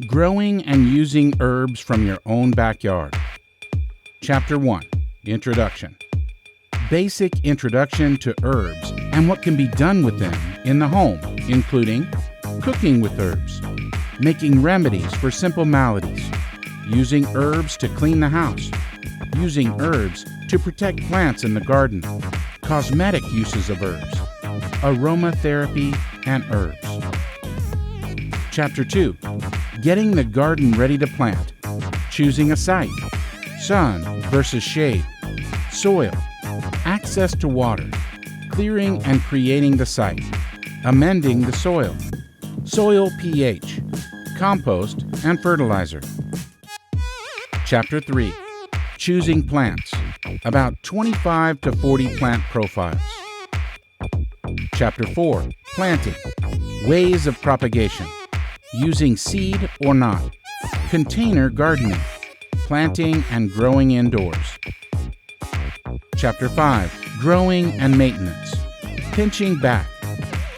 Growing and using herbs from your own backyard. Chapter 1. Introduction. Basic introduction to herbs and what can be done with them in the home, including cooking with herbs, making remedies for simple maladies, using herbs to clean the house, using herbs to protect plants in the garden, cosmetic uses of herbs, aromatherapy, and herbs. Chapter 2. Getting the garden ready to plant, choosing a site, sun versus shade, soil, access to water, clearing and creating the site, amending the soil, soil pH, compost, and fertilizer. Chapter 3. Choosing plants, about 25 to 40 plant profiles. Chapter 4. Planting, ways of propagation, using seed or not, container gardening, planting and growing indoors. Chapter 5. Growing and maintenance, pinching back,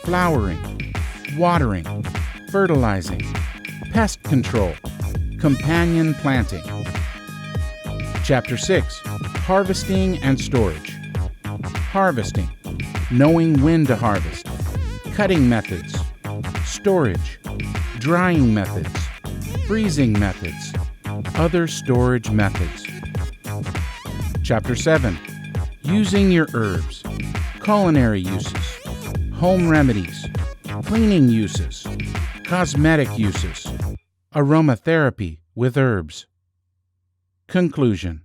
flowering, watering, fertilizing, pest control, companion planting. Chapter 6. Harvesting and storage. Harvesting, knowing when to harvest, cutting methods, storage, drying methods, freezing methods, other storage methods. Chapter 7. Using your herbs, culinary uses, home remedies, cleaning uses, cosmetic uses, aromatherapy with herbs. Conclusion.